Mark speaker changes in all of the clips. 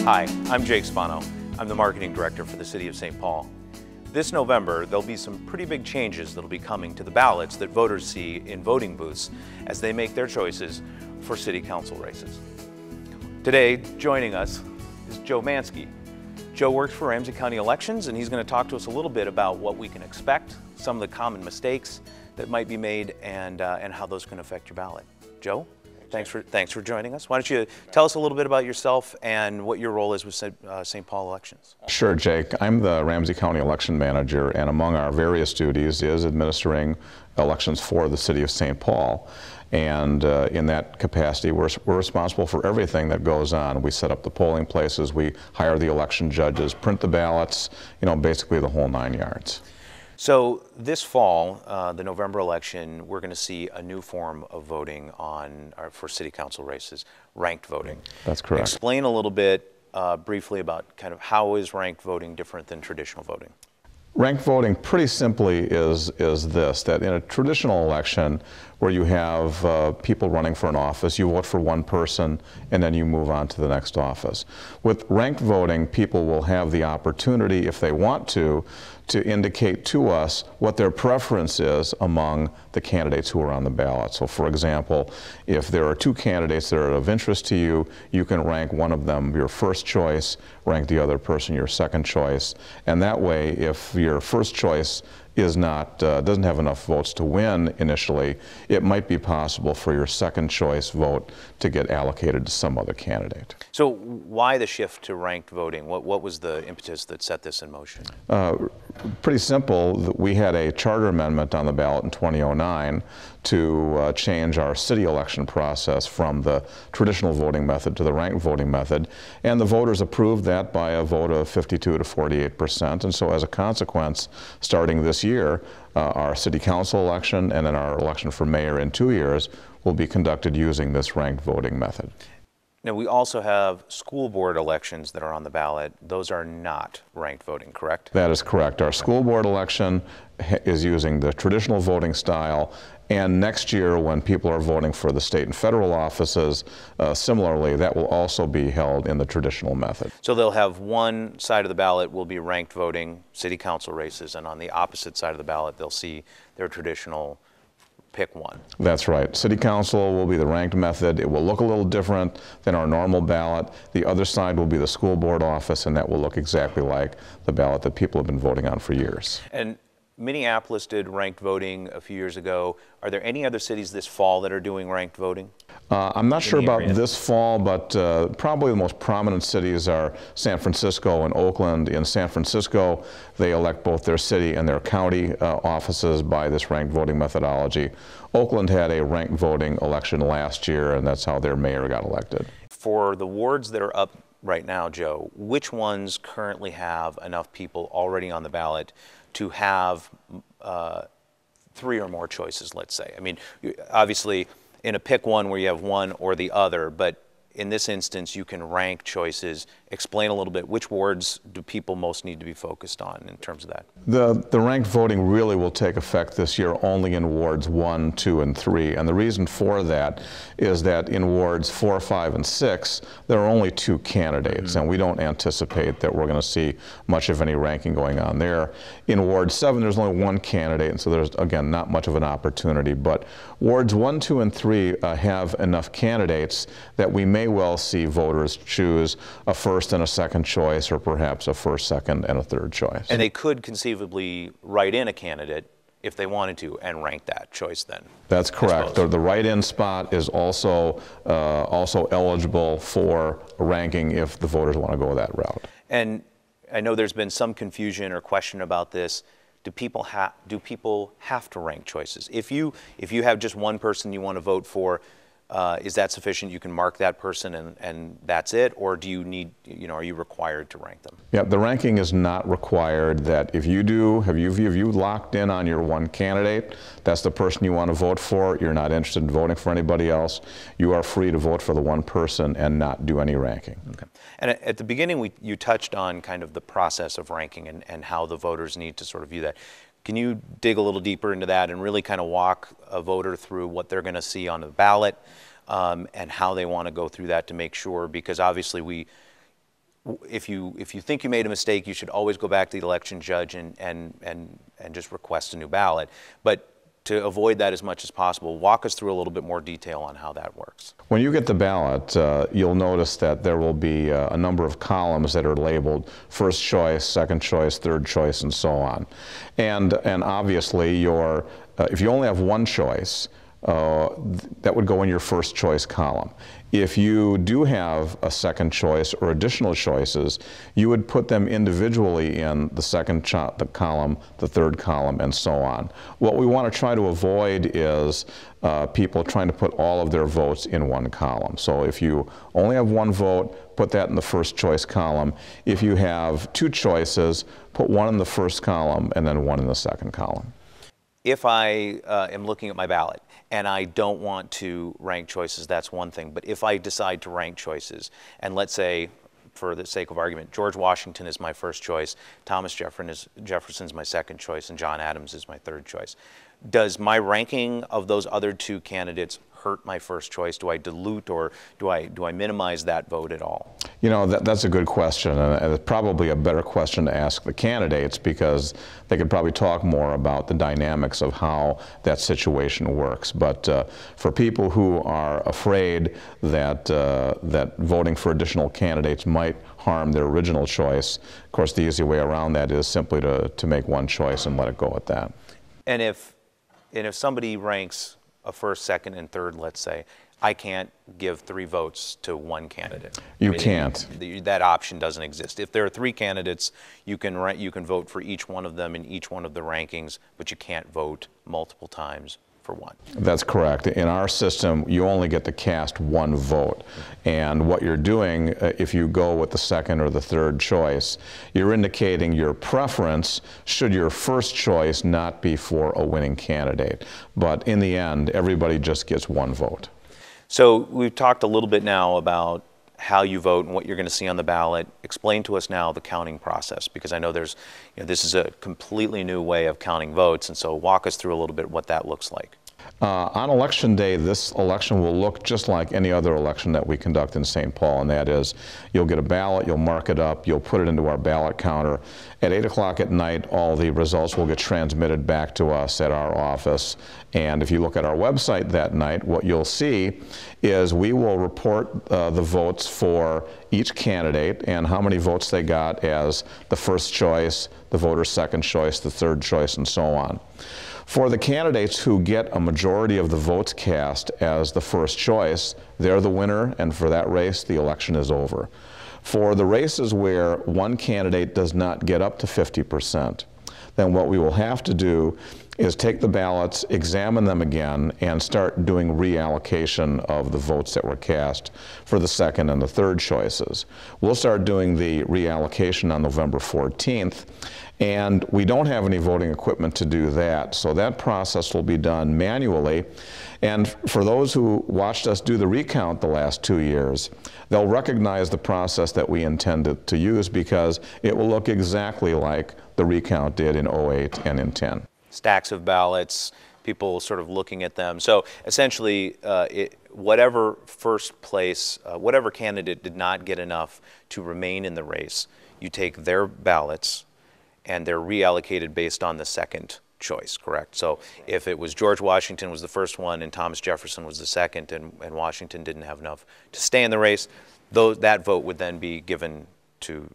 Speaker 1: Hi, I'm Jake Spano. I'm the marketing director for the City of St. Paul. This November, there'll be some pretty big changes that'll be coming to the ballots that voters see in voting booths as they make their choices for city council races. Today, joining us is Joe Mansky. Joe works for Ramsey County Elections, and he's going to talk to us a little bit about what we can expect, some of the common mistakes that might be made, and how those can affect your ballot. Joe? Thanks for joining us. Why don't you tell us a little bit about yourself and what your role is with St. Paul Elections?
Speaker 2: Sure, Jake. I'm the Ramsey County Election Manager, and among our various duties is administering elections for the City of St. Paul. And in that capacity, we're responsible for everything that goes on. We set up the polling places, we hire the election judges, print the ballots, basically the whole 9 yards.
Speaker 1: So this fall, the November election, we're going to see a new form of voting for city council races, ranked voting.
Speaker 2: That's correct.
Speaker 1: Explain a little bit briefly about kind of how is ranked voting different than traditional voting?
Speaker 2: Ranked voting, pretty simply, is this, that in a traditional election where you have people running for an office, you vote for one person and then you move on to the next office. With ranked voting, people will have the opportunity, if they want to indicate to us what their preference is among the candidates who are on the ballot. So for example, if there are two candidates that are of interest to you, you can rank one of them your first choice, rank the other person your second choice, and that way, if your first choice doesn't have enough votes to win initially, it might be possible for your second choice vote to get allocated to some other candidate.
Speaker 1: So why the shift to ranked voting? What was the impetus that set this in motion?
Speaker 2: Pretty simple. We had a charter amendment on the ballot in 2009 to change our city election process from the traditional voting method to the ranked voting method, and the voters approved that by a vote of 52 to 48%, and so as a consequence, starting this year, our city council election and then our election for mayor in 2 years will be conducted using this ranked voting method.
Speaker 1: Now, we also have school board elections that are on the ballot. Those are not ranked voting, correct?
Speaker 2: That is correct. Our school board election is using the traditional voting style, and next year when people are voting for the state and federal offices, similarly, that will also be held in the traditional method.
Speaker 1: So they'll have one side of the ballot will be ranked voting, city council races, and on the opposite side of the ballot, they'll see their traditional pick one.
Speaker 2: That's right. City council will be the ranked method. It will look a little different than our normal ballot. The other side will be the school board office, and that will look exactly like the ballot that people have been voting on for years.
Speaker 1: And Minneapolis did ranked voting a few years ago. Are there any other cities this fall that are doing ranked voting?
Speaker 2: I'm not sure about this fall, but probably the most prominent cities are San Francisco and Oakland. In San Francisco, they elect both their city and their county offices by this ranked voting methodology. Oakland had a ranked voting election last year, and that's how their mayor got elected. For
Speaker 1: the wards that are up right now, Joe, which ones currently have enough people already on the ballot to have 3 or more choices, let's say? I mean, obviously, in a pick one where you have one or the other, but in this instance, you can rank choices. Explain a little bit, which wards do people most need to be focused on in terms of that?
Speaker 2: The ranked voting really will take effect this year only in wards 1, 2, and 3. And the reason for that is that in wards 4, 5, and 6, there are only 2 candidates, and we don't anticipate that we're going to see much of any ranking going on there. In ward 7, there's only 1 candidate, and so there's, again, not much of an opportunity. But wards 1, 2, and 3 have enough candidates that we may well see voters choose a first and a second choice, or perhaps a first, second, and a third choice.
Speaker 1: And they could conceivably write in a candidate if they wanted to and rank that choice then.
Speaker 2: That's correct. The write-in spot is also eligible for ranking if the voters want to go that route.
Speaker 1: And I know there's been some confusion or question about this. Do people have to rank choices? If you have just one person you want to vote for, is that sufficient? You can mark that person and that's it, or do you need, are you required to rank them?
Speaker 2: Yeah, the ranking is not required. That if you do, have you locked in on your one candidate, that's the person you want to vote for, you're not interested in voting for anybody else, you are free to vote for the one person and not do any ranking.
Speaker 1: Okay. And at the beginning, you touched on kind of the process of ranking and how the voters need to sort of view that. Can you dig a little deeper into that and really kind of walk a voter through what they're going to see on the ballot and how they want to go through that to make sure, because obviously if you think you made a mistake, you should always go back to the election judge and just request a new ballot. But to avoid that as much as possible, walk us through a little bit more detail on how that works.
Speaker 2: When you get the ballot, you'll notice that there will be a number of columns that are labeled first choice, second choice, third choice, and so on. And obviously, if you only have one choice, that would go in your first choice column. If you do have a second choice or additional choices, you would put them individually in the second column, the third column, and so on. What we want to try to avoid is people trying to put all of their votes in one column. So if you only have one vote, put that in the first choice column. If you have two choices, put one in the first column and then one in the second column.
Speaker 1: If I am looking at my ballot and I don't want to rank choices, that's one thing. But if I decide to rank choices, and let's say, for the sake of argument, George Washington is my first choice, Thomas Jefferson's my second choice, and John Adams is my third choice, does my ranking of those other two candidates hurt my first choice? Do I dilute, or do I minimize that vote at all?
Speaker 2: You know, that's a good question, and it's probably a better question to ask the candidates, because they could probably talk more about the dynamics of how that situation works. But for people who are afraid that that voting for additional candidates might harm their original choice, of course, the easy way around that is simply to make one choice and let it go at that.
Speaker 1: And if somebody ranks a first, second, and third, let's say, I can't give 3 votes to one candidate.
Speaker 2: You can't.
Speaker 1: That option doesn't exist. If there are 3 candidates, you can vote for each one of them in each one of the rankings, but you can't vote multiple times for one.
Speaker 2: That's correct. In our system, you only get to cast one vote. And what you're doing, if you go with the second or the third choice, you're indicating your preference should your first choice not be for a winning candidate. But in the end, everybody just gets one vote.
Speaker 1: So we've talked a little bit now about how you vote and what you're going to see on the ballot. Explain to us now the counting process, because I know this is a completely new way of counting votes, and so walk us through a little bit what that looks like.
Speaker 2: On election day, this election will look just like any other election that we conduct in St. Paul, and that is, you'll get a ballot, you'll mark it up, you'll put it into our ballot counter. At 8 o'clock at night, all the results will get transmitted back to us at our office. And if you look at our website that night, what you'll see is we will report the votes for each candidate and how many votes they got as the first choice, the voter's second choice, the third choice, and so on. For the candidates who get a majority of the votes cast as the first choice, they're the winner, and for that race, the election is over. For the races where one candidate does not get up to 50%, then what we will have to do is take the ballots, examine them again, and start doing reallocation of the votes that were cast for the second and the third choices. We'll start doing the reallocation on November 14th, and we don't have any voting equipment to do that, so that process will be done manually. And for those who watched us do the recount the last 2 years, they'll recognize the process that we intended to use, because it will look exactly like the recount did in '08 and in '10.
Speaker 1: Stacks of ballots, people sort of looking at them. So essentially, whatever first place, whatever candidate did not get enough to remain in the race, you take their ballots and they're reallocated based on the second choice, correct? So if it was George Washington was the first one and Thomas Jefferson was the second, and Washington didn't have enough to stay in the race, that vote would then be given to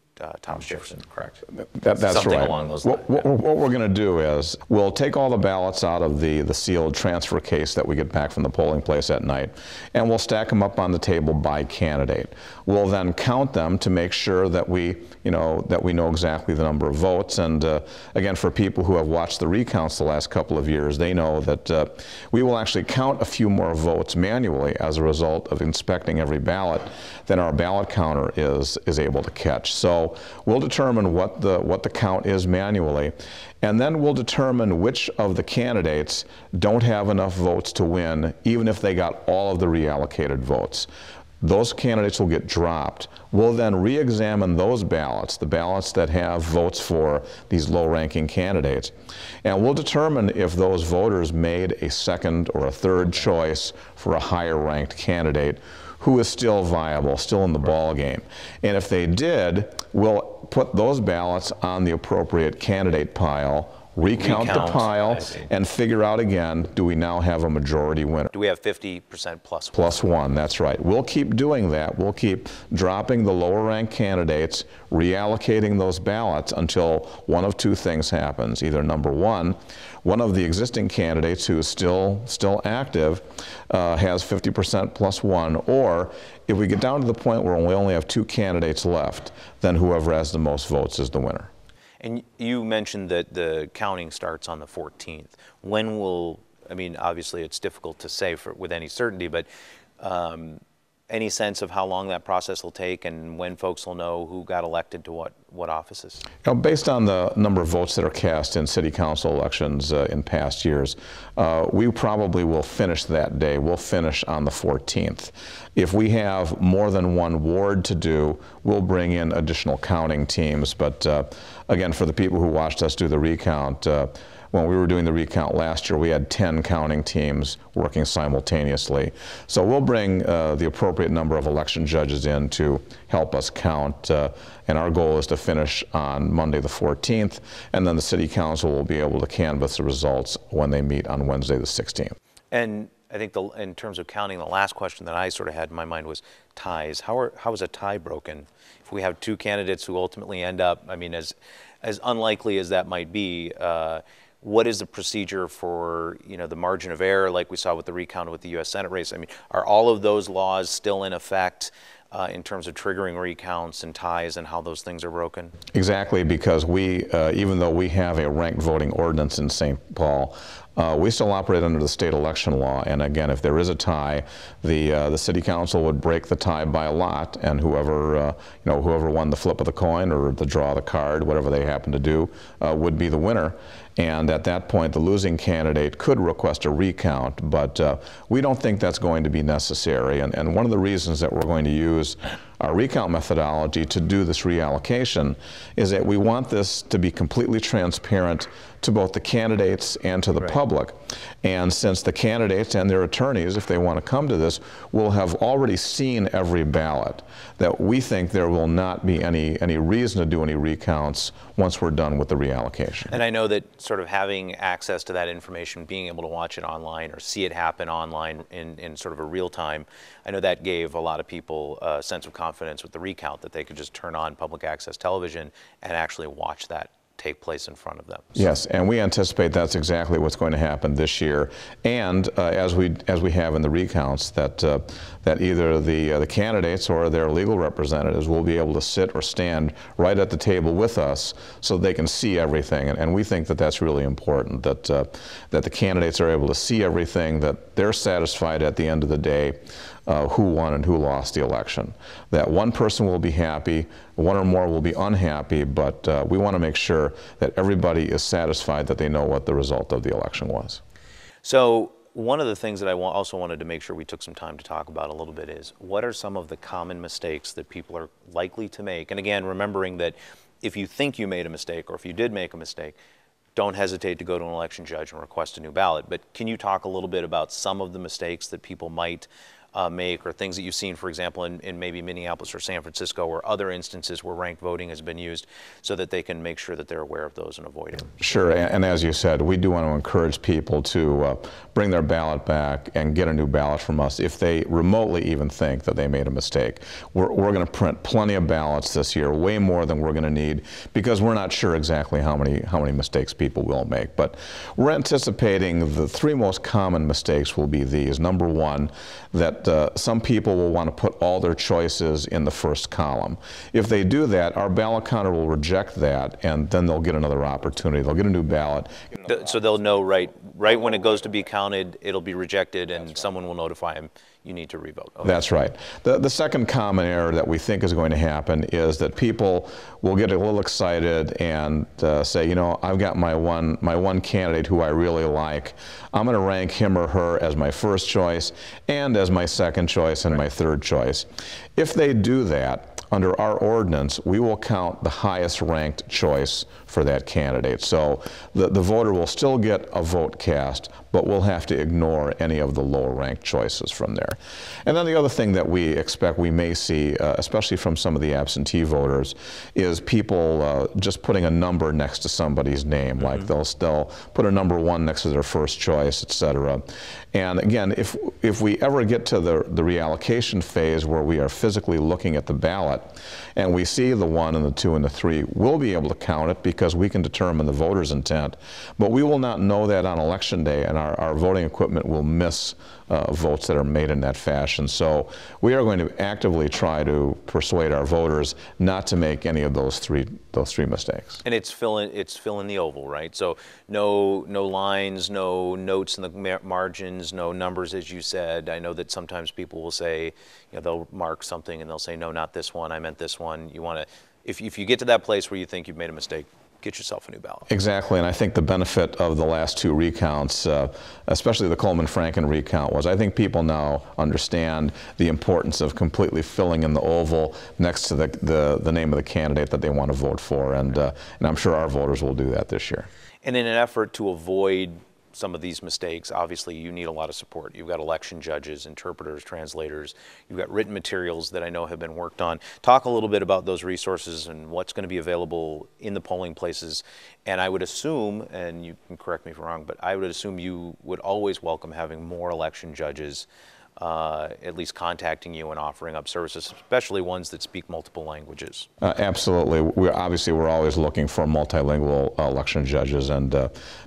Speaker 1: Thomas Jefferson, correct?
Speaker 2: That's
Speaker 1: something
Speaker 2: right.
Speaker 1: Along those lines.
Speaker 2: What we're going to do is we'll take all the ballots out of the sealed transfer case that we get back from the polling place at night, and we'll stack them up on the table by candidate. We'll then count them to make sure that we know exactly the number of votes. And again, for people who have watched the recounts the last couple of years, they know that we will actually count a few more votes manually as a result of inspecting every ballot than our ballot counter is able to catch. So we'll determine what the count is manually, and then we'll determine which of the candidates don't have enough votes to win, even if they got all of the reallocated votes. Those candidates will get dropped. We'll then re-examine those ballots, the ballots that have votes for these low-ranking candidates, and we'll determine if those voters made a second or a third choice for a higher-ranked candidate who is still viable, still in the ball game. And if they did, we'll put those ballots on the appropriate candidate pile, recount the pile, and figure out again, do we now have a majority winner?
Speaker 1: Do we have 50% plus one?
Speaker 2: Plus one, that's right. We'll keep doing that. We'll keep dropping the lower ranked candidates, reallocating those ballots until one of two things happens. Either number one of the existing candidates who is still active has 50% plus one, or if we get down to the point where we only have two candidates left, then whoever has the most votes is the winner.
Speaker 1: And you mentioned that the counting starts on the 14th. When will, I mean, obviously it's difficult to say with any certainty, but any sense of how long that process will take and when folks will know who got elected to what offices?
Speaker 2: Now, based on the number of votes that are cast in city council elections in past years, we probably will finish that day. We'll finish on the 14th. If we have more than one ward to do, we'll bring in additional counting teams. But again, for the people who watched us do the recount, when we were doing the recount last year, we had 10 counting teams working simultaneously. So we'll bring the appropriate number of election judges in to help us count. And our goal is to finish on Monday the 14th, and then the City Council will be able to canvass the results when they meet on Wednesday the 16th.
Speaker 1: And I think in terms of counting, the last question that I sort of had in my mind was ties. How is a tie broken? If we have two candidates who ultimately end up, I mean, as unlikely as that might be, what is the procedure for, you know, the margin of error like we saw with the recount with the U.S. Senate race? I mean, are all of those laws still in effect in terms of triggering recounts and ties and how those things are broken?
Speaker 2: Exactly, because we, even though we have a ranked voting ordinance in St. Paul, we still operate under the state election law. And again, if there is a tie, the city council would break the tie by a lot, and whoever whoever won the flip of the coin or the draw of the card, whatever they happen to do, would be the winner. And at that point, the losing candidate could request a recount, but we don't think that's going to be necessary. And one of the reasons that we're going to use our recount methodology to do this reallocation is that we want this to be completely transparent to both the candidates and to the public. And since the candidates and their attorneys, if they want to come to this, will have already seen every ballot, that we think there will not be any reason to do any recounts once we're done with the reallocation.
Speaker 1: And I know that sort of having access to that information, being able to watch it online or see it happen online in sort of a real time, I know that gave a lot of people a sense of confidence with the recount, that they could just turn on public access television and actually watch that take place in front of them. So.
Speaker 2: Yes, and we anticipate that's exactly what's going to happen this year. And as we have in the recounts, that either the candidates or their legal representatives will be able to sit or stand right at the table with us, so they can see everything. And we think that that's really important. That the candidates are able to see everything. That they're satisfied at the end of the day who won and who lost the election. That one person will be happy, one or more will be unhappy, but we want to make sure that everybody is satisfied that they know what the result of the election was.
Speaker 1: So one of the things that I also wanted to make sure we took some time to talk about a little bit is, what are some of the common mistakes that people are likely to make? And again, remembering that if you think you made a mistake, or if you did make a mistake, don't hesitate to go to an election judge and request a new ballot. But can you talk a little bit about some of the mistakes that people might make, or things that you've seen, for example, in maybe Minneapolis or San Francisco or other instances where ranked voting has been used, so that they can make sure that they're aware of those and avoid it?
Speaker 2: Sure, and as you said, we do want to encourage people to bring their ballot back and get a new ballot from us if they remotely even think that they made a mistake. We're going to print plenty of ballots this year, way more than we're going to need, because we're not sure exactly how many mistakes people will make. But we're anticipating the three most common mistakes will be these. Number one, that some people will want to put all their choices in the first column. If they do that, our ballot counter will reject that, and then they'll get another opportunity. They'll get a new ballot.
Speaker 1: So they'll know right when it goes to be counted, it'll be rejected, and someone will notify them, you need to revote. Okay.
Speaker 2: That's right. The second common error that we think is going to happen is that people will get a little excited and say, you know, I've got my one candidate who I really like. I'm going to rank him or her as my first choice and as my second choice and my third choice. If they do that, under our ordinance, we will count the highest ranked choice for that candidate. So the voter will still get a vote cast, but we'll have to ignore any of the lower ranked choices from there. And then the other thing that we expect we may see, especially from some of the absentee voters, is people just putting a number next to somebody's name. Like they'll put a number 1 next to their first choice, etc. And again, if we ever get to the reallocation phase where we are physically looking at the ballot and we see the 1 and the 2 and the 3, we'll be able to count it because we can determine the voter's intent. But we will not know that on election day, and our voting equipment will miss votes that are made in that fashion. So we are going to actively try to persuade our voters not to make any of those three mistakes.
Speaker 1: And it's fill in the oval, right? So no lines, no notes in the margins, no numbers, as you said. I know that sometimes people will say, you know, they'll mark something and they'll say, no, not this one, I meant this one. You want to, if you get to that place where you think you've made a mistake, get yourself a new ballot.
Speaker 2: Exactly, and I think the benefit of the last 2 recounts, especially the Coleman-Franken recount, was I think people now understand the importance of completely filling in the oval next to the name of the candidate that they want to vote for, and I'm sure our voters will do that this year.
Speaker 1: And in an effort to avoid some of these mistakes, obviously you need a lot of support. You've got election judges, interpreters, translators. You've got written materials that I know have been worked on. Talk a little bit about those resources and what's going to be available in the polling places. And I would assume, and you can correct me if I'm wrong, but I would assume you would always welcome having more election judges at least contacting you and offering up services, especially ones that speak multiple languages.
Speaker 2: Absolutely. We're always looking for multilingual election judges, and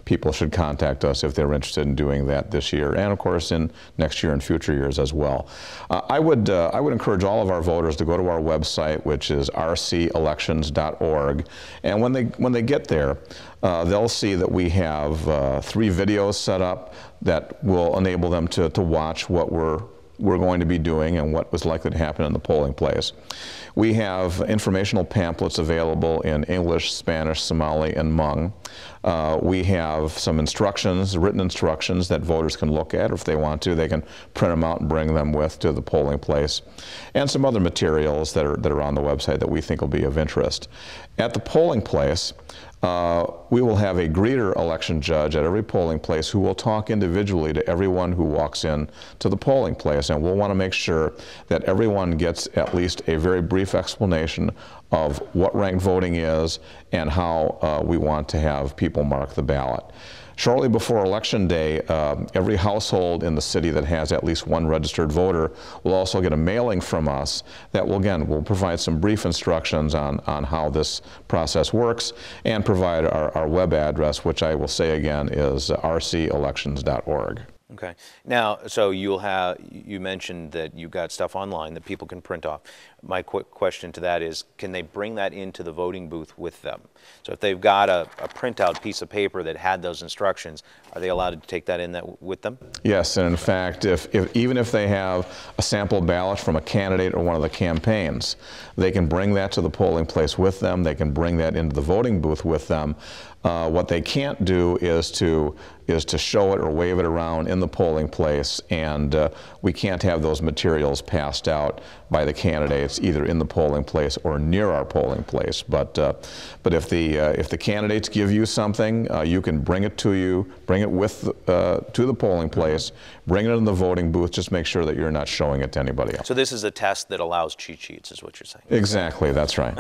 Speaker 2: people should contact us if they're interested in doing that this year, and of course in next year and future years as well. I would encourage all of our voters to go to our website, which is rcelections.org, and when they get there, they'll see that we have 3 videos set up that will enable them to watch what we're going to be doing and what was likely to happen in the polling place. We have informational pamphlets available in English, Spanish, Somali, and Hmong. We have some instructions, written instructions that voters can look at, or if they want to, they can print them out and bring them with to the polling place, and some other materials that are on the website that we think will be of interest. At the polling place, we will have a greeter election judge at every polling place who will talk individually to everyone who walks in to the polling place, and we'll want to make sure that everyone gets at least a very brief explanation of what ranked voting is and how we want to have people mark the ballot. Shortly before Election Day, every household in the city that has at least 1 registered voter will also get a mailing from us that will provide some brief instructions on how this process works, and provide our web address, which I will say again is rcelections.org.
Speaker 1: Okay. Now, so you mentioned that you've got stuff online that people can print off. My quick question to that is, can they bring that into the voting booth with them? So if they've got a printout piece of paper that had those instructions, are they allowed to take that in with them?
Speaker 2: Yes, and in fact, even if they have a sample ballot from a candidate or one of the campaigns, they can bring that to the polling place with them. They can bring that into the voting booth with them. What they can't do is to show it or wave it around in the polling place, and we can't have those materials passed out by the candidates either in the polling place or near our polling place. But if the candidates give you something, you can bring it to the polling place, bring it in the voting booth. Just make sure that you're not showing it to anybody else.
Speaker 1: So this is a test that allows cheat sheets, is what you're saying?
Speaker 2: Exactly, that's right.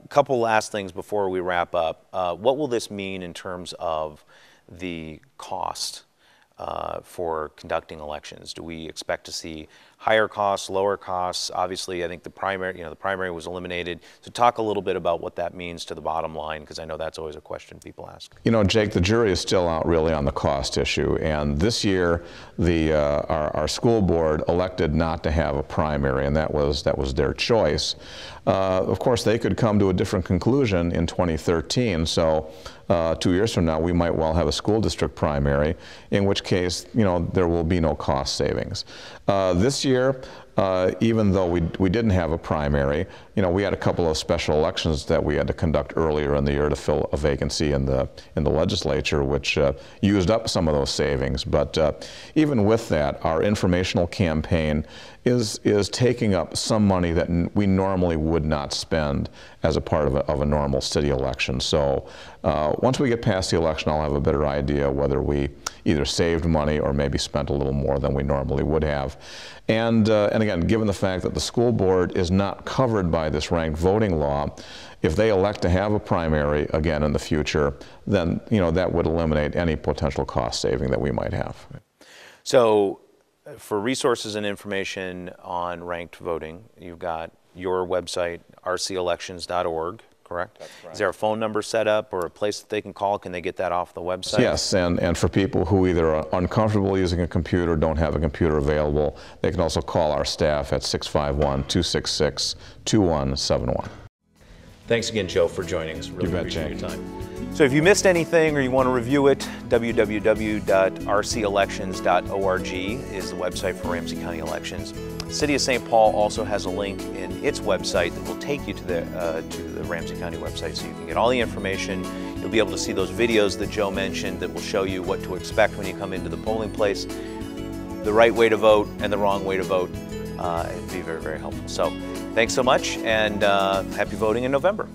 Speaker 1: Couple last things before we wrap up. What will this mean in terms of the cost for conducting elections? Do we expect to see higher costs, lower costs? Obviously, I think the primary was eliminated. So talk a little bit about what that means to the bottom line, because I know that's always a question people ask.
Speaker 2: You know, Jake, the jury is still out really on the cost issue, and this year our school board elected not to have a primary, and that was their choice. Of course, they could come to a different conclusion in 2013, so 2 years from now we might well have a school district primary, in which case, you know, there will be no cost savings. This year, even though we didn't have a primary. You know, we had a couple of special elections that we had to conduct earlier in the year to fill a vacancy in the legislature, which used up some of those savings. But even with that, our informational campaign is taking up some money that we normally would not spend as a part of a normal city election. So once we get past the election, I'll have a better idea whether we either saved money or maybe spent a little more than we normally would have. And again, given the fact that the school board is not covered by this ranked voting law, if they elect to have a primary again in the future, then that would eliminate any potential cost saving that we might have. So
Speaker 1: for resources and information on ranked voting, you've got your website, rcelections.org, correct?
Speaker 2: That's right.
Speaker 1: Is there a phone number set up or a place that they can call? Can they get that off the website?
Speaker 2: Yes, and for people who either are uncomfortable using a computer, don't have a computer available, they can also call our staff at 651-266-2171.
Speaker 1: Thanks again, Joe, for joining us. Really appreciate your time.
Speaker 2: Jake.
Speaker 1: So if you missed anything or you want to review it, www.rcelections.org is the website for Ramsey County Elections. The City of St. Paul also has a link in its website that will take you to the Ramsey County website, so you can get all the information. You'll be able to see those videos that Joe mentioned that will show you what to expect when you come into the polling place, the right way to vote and the wrong way to vote. It'd be very, very helpful. So thanks so much, and happy voting in November.